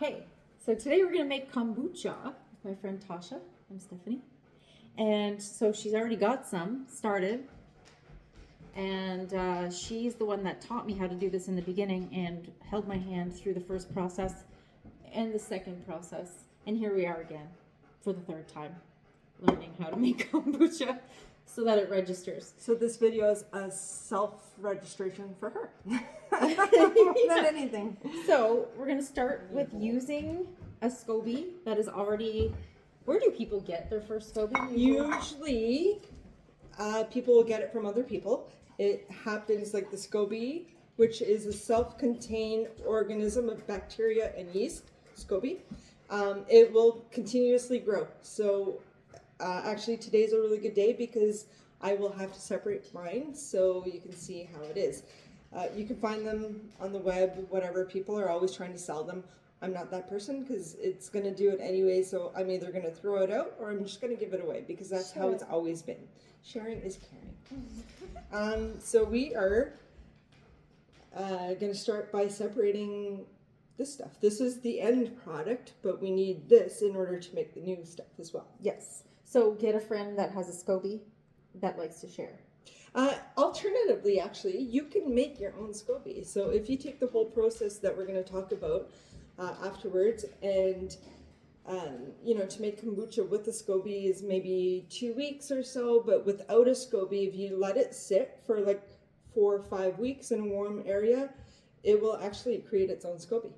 Okay, so today we're going to make kombucha with my friend Tosia. I'm Stephanie. And so she's already got some started. And she's the one that taught me how to do this in the beginning and held my hand through the first process and the second process. And here we are again for the third time, learning how to make kombucha so that it registers. So this video is a self-registration for her. Not anything. So we're going to start with using a SCOBY that is already... Where do people get their first SCOBY? Usually, people will get it from other people. It happens like the SCOBY, which is a self-contained organism of bacteria and yeast, SCOBY. It will continuously grow. So actually today's a really good day because I will have to separate mine so you can see how it is. You can find them on the web, whatever. People are always trying to sell them. I'm not that person because it's going to do it anyway, so I'm either going to throw it out or I'm just going to give it away because that's how it's always been. Sharing is caring. So we are going to start by separating this stuff. This is the end product, but we need this in order to make the new stuff as well. Yes. So get a friend that has a SCOBY that likes to share. Alternatively, actually, you can make your own SCOBY. So if you take the whole process that we're going to talk about afterwards, and to make kombucha with a SCOBY is maybe 2 weeks or so, but without a SCOBY, if you let it sit for like 4 or 5 weeks in a warm area, it will actually create its own SCOBY.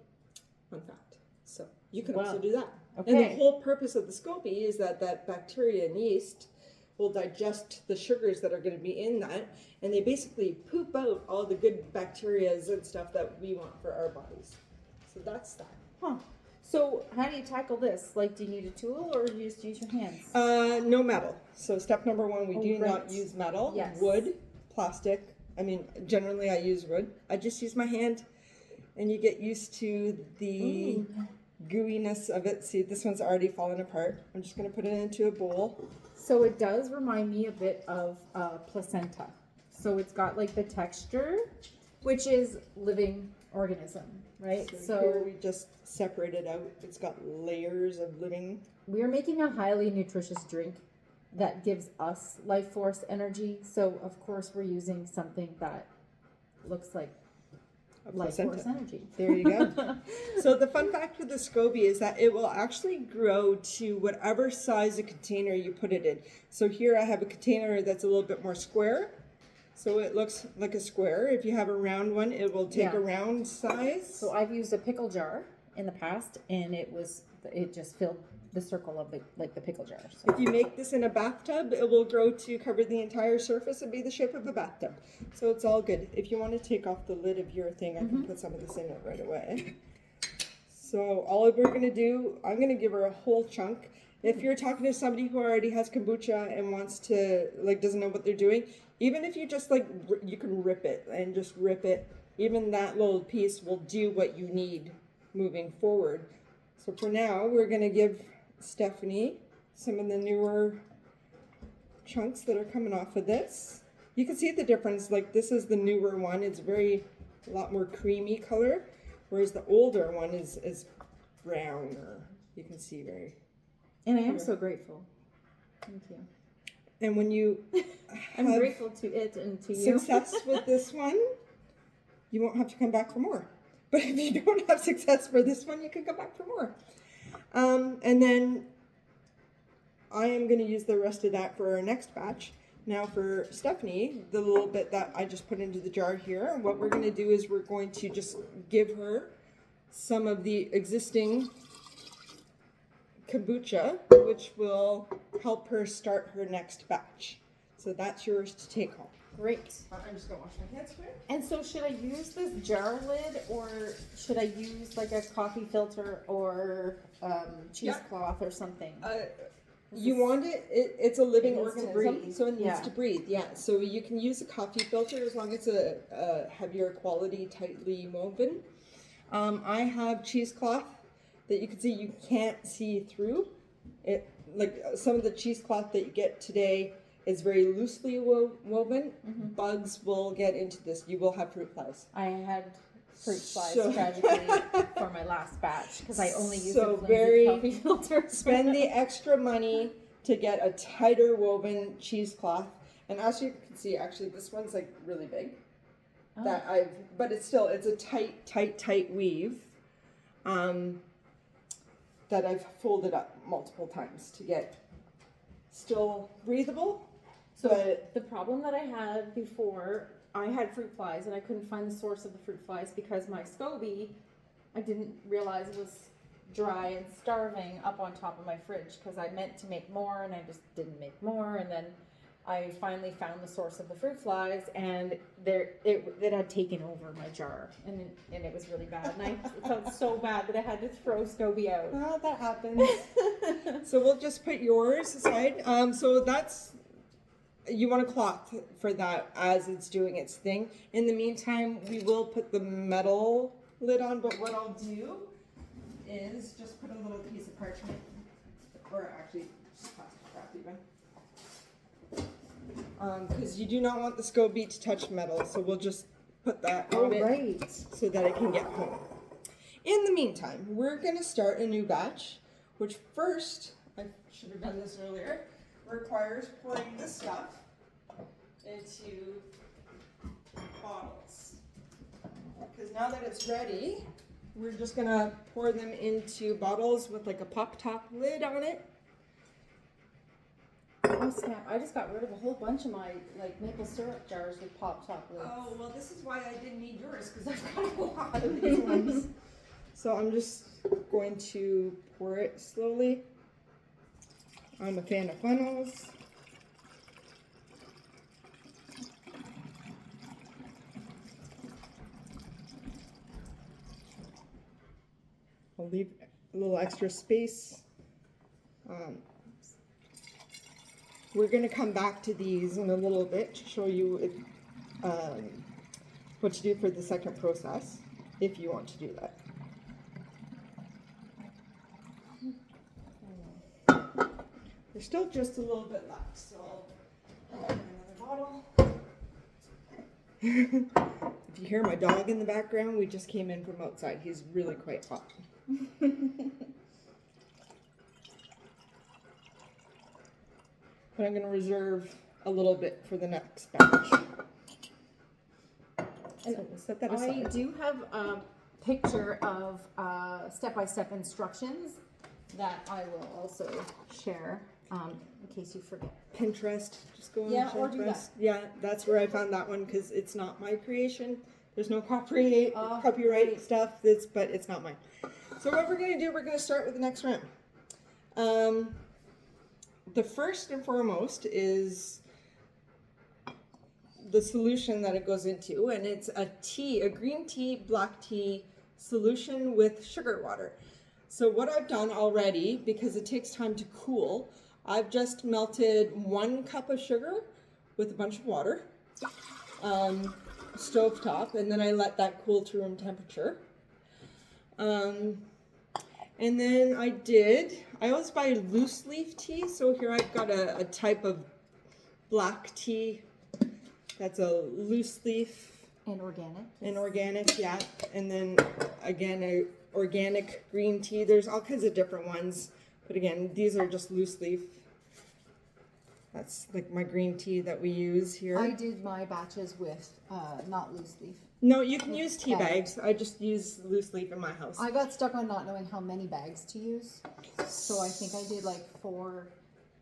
Fun fact. So you can also do that. Okay. And the whole purpose of the SCOBY is that bacteria and yeast will digest the sugars that are going to be in that, and they basically poop out all the good bacteria and stuff that we want for our bodies. So that's that. Huh. So how do you tackle this? Like, do you need a tool or do you just use your hands? No metal. So step number one, we do not use metal. Yes. Wood, plastic. I mean, generally I use wood. I just use my hand, and you get used to the gooiness of it. See, this one's already fallen apart. I'm just going to put it into a bowl. So it does remind me a bit of placenta. So it's got like the texture, which is living organism, right? So here we just separate it out. It's got layers of living. We are making a highly nutritious drink that gives us life force energy. So of course we're using something that looks like life force energy. There you go. So the fun fact with the SCOBY is that it will actually grow to whatever size of container you put it in. So here I have a container that's a little bit more square. So it looks like a square. If you have a round one, it will take a round size. So I've used a pickle jar in the past, and it just filled the circle of the pickle jar. So. If you make this in a bathtub, it will grow to cover the entire surface and be the shape of a bathtub. So it's all good. If you want to take off the lid of your thing, I can put some of this in it right away. So all we're going to do, I'm going to give her a whole chunk. If you're talking to somebody who already has kombucha and wants to, doesn't know what they're doing, even if you just you can rip it and just rip it, even that little piece will do what you need moving forward. So for now, we're going to give Stephanie some of the newer chunks that are coming off of this. You can see the difference. Like, this is the newer one. It's a lot more creamy color, whereas the older one is brown, or you can see very. And I am so grateful. Thank you. And when you I'm grateful to it and to you. Success with this one, you won't have to come back for more. But if you don't have success for this one, you can come back for more. And then I am going to use the rest of that for our next batch. Now for Stephanie, the little bit that I just put into the jar here, what we're going to do is we're going to just give her some of the existing kombucha, which will help her start her next batch. So that's yours to take home. Great. I'm just going to wash my hands here. And so should I use this jar lid, or should I use like a coffee filter or cheesecloth or something? You want it's a living organism, so it needs Yeah. to breathe. Yeah, so you can use a coffee filter as long as it's a heavier quality, tightly woven. I have cheesecloth that you can see you can't see through. It, like some of the cheesecloth that you get today is very loosely woven. Bugs will get into this. You will have fruit flies. I had fruit flies So- tragically for my my last batch because I only used So a flimsy very- coffee filter. Spend the extra money to get a tighter woven cheesecloth. And as you can see, actually, this one's like really big. Oh. But it's a tight weave. That I've folded up multiple times to get still breathable. So But the problem that I had before, I had fruit flies and I couldn't find the source of the fruit flies because my SCOBY, I didn't realize it was dry and starving up on top of my fridge because I meant to make more and I just didn't make more, and then I finally found the source of the fruit flies and it had taken over my jar and it was really bad, and I felt so bad that I had to throw SCOBY out. well, that happens. So we'll just put yours aside. So that's, you want a cloth for that as it's doing its thing. In the meantime, we will put the metal lid on, but what I'll do is just put a little piece of parchment, or actually just plastic wrap even. Because you do not want the SCOBY to touch metal, so we'll just put that on it so that it can get home. In the meantime, we're going to start a new batch, which first, I should have done this earlier, requires pouring the stuff into bottles. Because now that it's ready, we're just going to pour them into bottles with like a pop top lid on it. Oh snap, I just got rid of a whole bunch of my like maple syrup jars with pop top lids. Oh, well, this is why I didn't need yours, because I've got a lot of these ones. So I'm just going to pour it slowly. I'm a fan of funnels. I'll leave a little extra space. We're going to come back to these in a little bit to show you what to do for the second process, if you want to do that. There's still just a little bit left, so I'll get another bottle. If you hear my dog in the background, we just came in from outside. He's really quite hot. But I'm going to reserve a little bit for the next batch. And So we'll set that I aside. do have a picture of step-by-step instructions that I will also share in case you forget. Pinterest, just go on Yeah, Pinterest. or do that. Yeah, that's where I found that one because it's not my creation. There's no copyright Oh, copyright right. stuff. But it's not mine. So what we're going to do, we're going to start with the next round. The first and foremost is the solution that it goes into, and it's a green tea, black tea solution with sugar water. So what I've done already, because it takes time to cool, I've just melted 1 cup of sugar with a bunch of water, stovetop, and then I let that cool to room temperature. And then I always buy loose leaf tea, so here I've got a type of black tea that's a loose leaf. And organic. And organic, yeah. And then again, a organic green tea. There's all kinds of different ones, but again, these are just loose leaf. That's like my green tea that we use here. I did my batches with not loose leaf. No, you can use tea Okay. bags. I just use loose leaf in my house. I got stuck on not knowing how many bags to use, so I think I did like 4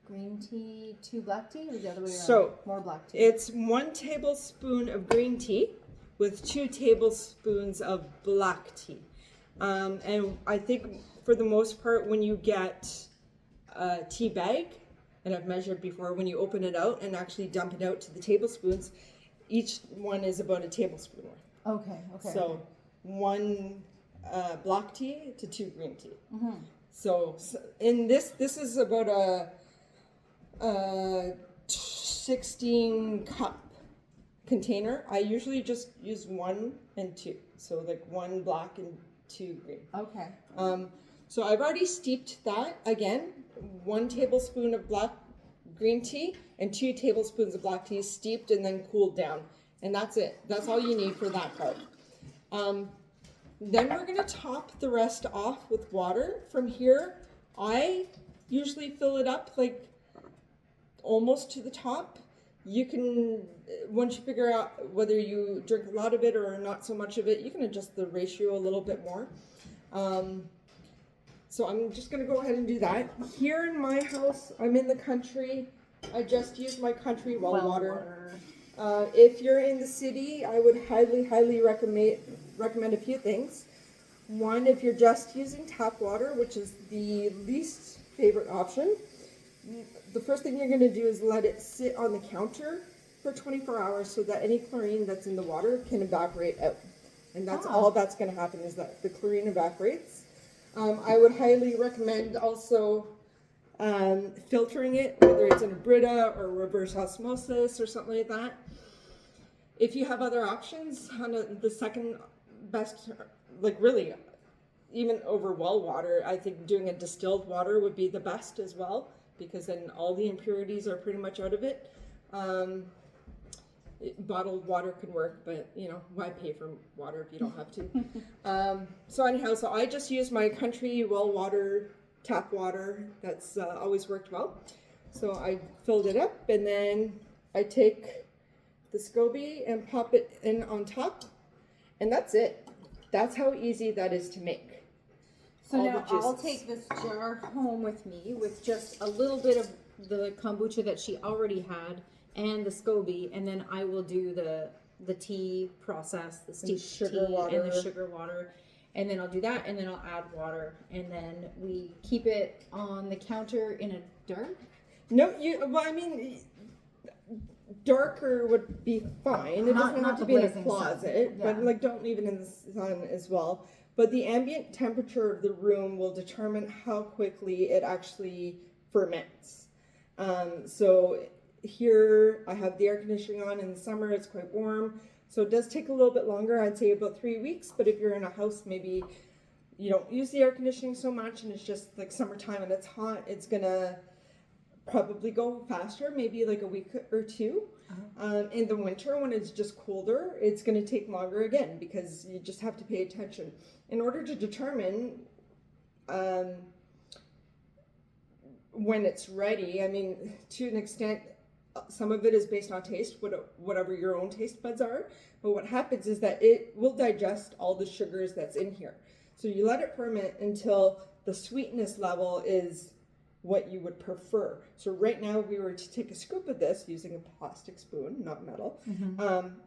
green tea, 2 black tea, or the other way around. So, more black tea. It's 1 tablespoon of green tea with 2 tablespoons of black tea. And I think for the most part, when you get a tea bag, and I've measured before, when you open it out and actually dump it out to the tablespoons, each one is about a tablespoon worth. Okay. So 1 black tea to 2 green tea. Mm-hmm. So in this is about a 16 cup container. I usually just use 1 and 2. So like 1 black and 2 green. Okay. So I've already steeped that again. 1 tablespoon of green tea and 2 tablespoons of black tea steeped and then cooled down. And that's it. That's all you need for that part. Then we're gonna top the rest off with water. From here, I usually fill it up like almost to the top. You can, once you figure out whether you drink a lot of it or not so much of it, you can adjust the ratio a little bit more. So I'm just gonna go ahead and do that. Here in my house, I'm in the country. I just use my country well water. If you're in the city, I would highly recommend a few things. One, if you're just using tap water, which is the least favorite option, the first thing you're going to do is let it sit on the counter for 24 hours so that any chlorine that's in the water can evaporate out. And that's all that's going to happen, is that the chlorine evaporates. I would highly recommend also filtering it, whether it's in a Brita or reverse osmosis or something like that. If you have other options, the second best, like really, even over well water, I think doing a distilled water would be the best as well, because then all the impurities are pretty much out of it. Bottled water can work, but you know, why pay for water if you don't have to? So anyhow, so I just use my country well water, tap water. That's always worked well. So I filled it up, and then I take the SCOBY and pop it in on top, and that's it. That's how easy that is to make. So now I'll take this jar home with me with just a little bit of the kombucha that she already had and the SCOBY, and then I will do the tea process, the steeped sugar tea water. and the sugar water, and then I'll do that, and then I'll add water, and then we keep it on the counter in a dark. No, well, I mean, darker would be fine. It doesn't have to be in a closet, but like don't leave it in the sun as well. But the ambient temperature of the room will determine how quickly it actually ferments. So here I have the air conditioning on. In the summer it's quite warm, so it does take a little bit longer. I'd say about 3 weeks. But if you're in a house, maybe you don't use the air conditioning so much and it's just like summertime and it's hot, it's gonna probably go faster, maybe like a week or two. In the winter, when it's just colder, it's going to take longer again, because you just have to pay attention in order to determine when it's ready. I mean, to an extent, some of it is based on taste, whatever your own taste buds are. But what happens is that it will digest all the sugars that's in here. So you let it ferment until the sweetness level is what you would prefer. So right now, if we were to take a scoop of this using a plastic spoon, not metal,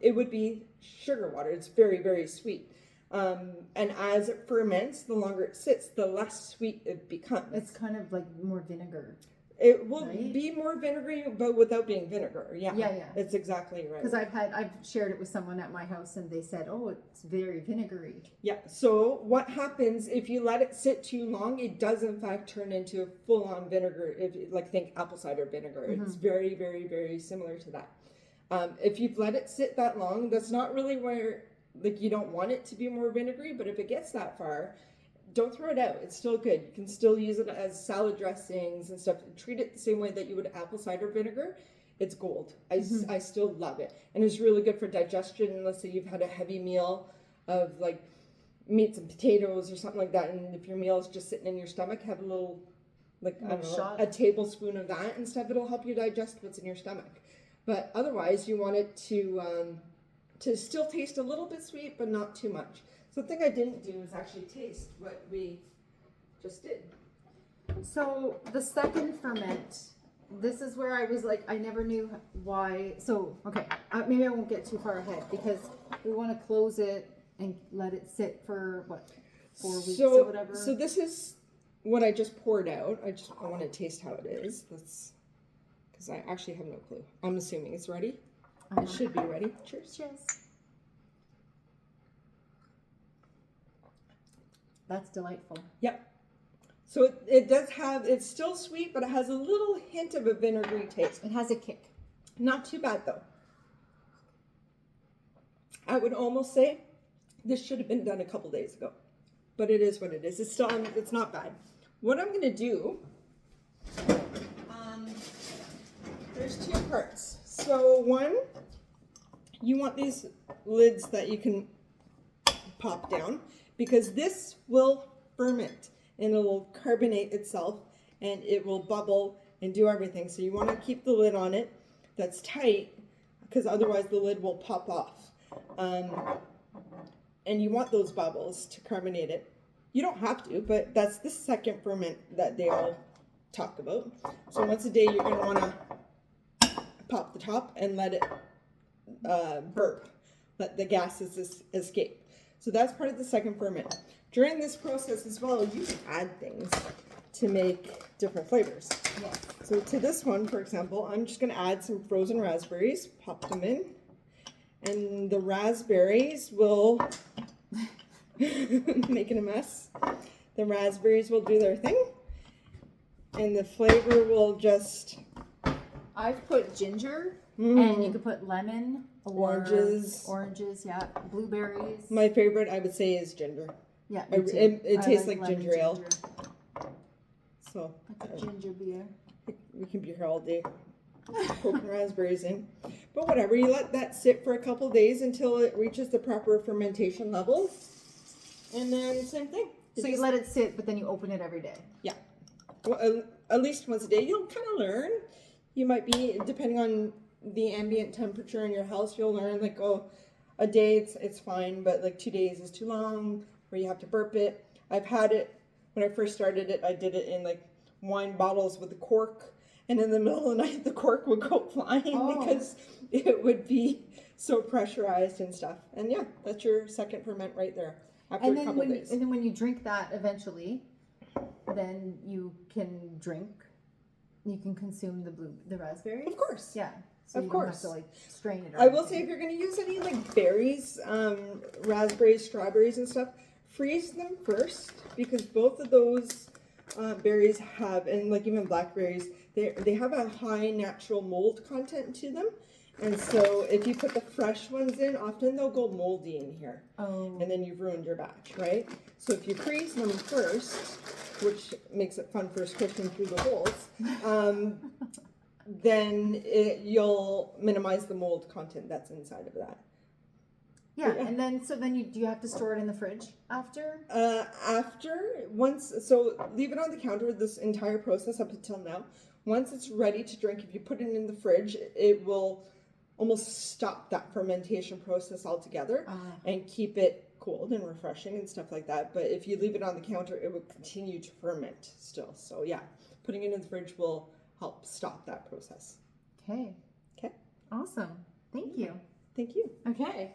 it would be sugar water. It's very sweet. And as it ferments, the longer it sits, the less sweet it becomes. It's kind of like more vinegar. It will be more vinegary, but without being vinegar. Yeah. It's exactly right. Because I've shared it with someone at my house, and they said, "Oh, it's very vinegary." Yeah. So what happens if you let it sit too long? It does in fact turn into a full-on vinegar. If you, like, think apple cider vinegar, it's very similar to that. If you've let it sit that long, that's not really where, like, you don't want it to be more vinegary. But if it gets that far, don't throw it out. It's still good. You can still use it as salad dressings and stuff. Treat it the same way that you would apple cider vinegar. It's gold. I still love it. And it's really good for digestion. Let's say you've had a heavy meal of like meats and potatoes or something like that. And if your meal is just sitting in your stomach, have a little, like, I don't know, a tablespoon of that and stuff. It'll help you digest what's in your stomach. But otherwise, you want it to still taste a little bit sweet, but not too much. So the thing I didn't do is actually taste what we just did. So the second ferment, this is where I was like, I never knew why. So, okay, maybe I won't get too far ahead, because we want to close it and let it sit for, what, 4 weeks or whatever? So this is what I just poured out. I want to taste how it is. Because I actually have no clue. I'm assuming it's ready. It should be ready. Cheers. That's delightful. Yep. So it does have, it's still sweet, but it has a little hint of a vinegary taste. It has a kick. Not too bad, though. I would almost say this should have been done a couple days ago, but it is what it is. It's not bad. What I'm going to do, there's two parts. So one, you want these lids that you can pop down. because this will ferment and it will carbonate itself and it will bubble and do everything. So you want to keep the lid on it that's tight, because otherwise the lid will pop off. And you want those bubbles to carbonate it. You don't have to, but that's the second ferment that they all talk about. So once a day you're going to want to pop the top and let it burp, let the gases escape. So that's part of the second ferment. During this process as well, you can add things to make different flavors. Yes. So to this one, for example, I'm just going to add some frozen raspberries, pop them in, and the raspberries will, making a mess, the raspberries will do their thing, and the flavor will just... I've put ginger, and you could put lemon or oranges, yeah, blueberries. My favorite, I would say, is ginger. Yeah, it tastes like lemon ginger ale. So like a ginger beer. We can be here all day poking raspberries in. But whatever, you let that sit for a couple days until it reaches the proper fermentation level. And then same thing. So you let it sit, but then you open it every day. Yeah. Well, at least once a day. You'll kind of learn. You might be, depending on the ambient temperature in your house, you'll learn like, oh, a day it's fine, but like 2 days is too long, or you have to burp it. I've had it, when I first started it, I did it in like wine bottles with a cork, and in the middle of the night the cork would go flying because it would be so pressurized and stuff. And yeah, that's your second ferment right there after a couple days. And then when you drink that eventually, then you can consume the raspberries. Of course. Yeah. So you don't have to like strain it. Or I will say, if you're going to use any like berries, raspberries, strawberries and stuff, freeze them first, because both of those berries have, and like even blackberries, they have a high natural mold content to them. And so if you put the fresh ones in, often they'll go moldy in here. Oh. And then you've ruined your batch, right? So if you freeze them first, which makes it fun for squishing through the holes, then you'll minimize the mold content that's inside of that. Yeah, and then do you have to store it in the fridge after? So leave it on the counter this entire process up until now. Once it's ready to drink, if you put it in the fridge, it will almost stop that fermentation process altogether and keep it cold and refreshing and stuff like that. But if you leave it on the counter, it will continue to ferment still. So yeah, putting it in the fridge will help stop that process. Okay. Okay. Awesome. Thank you. Thank you. Okay.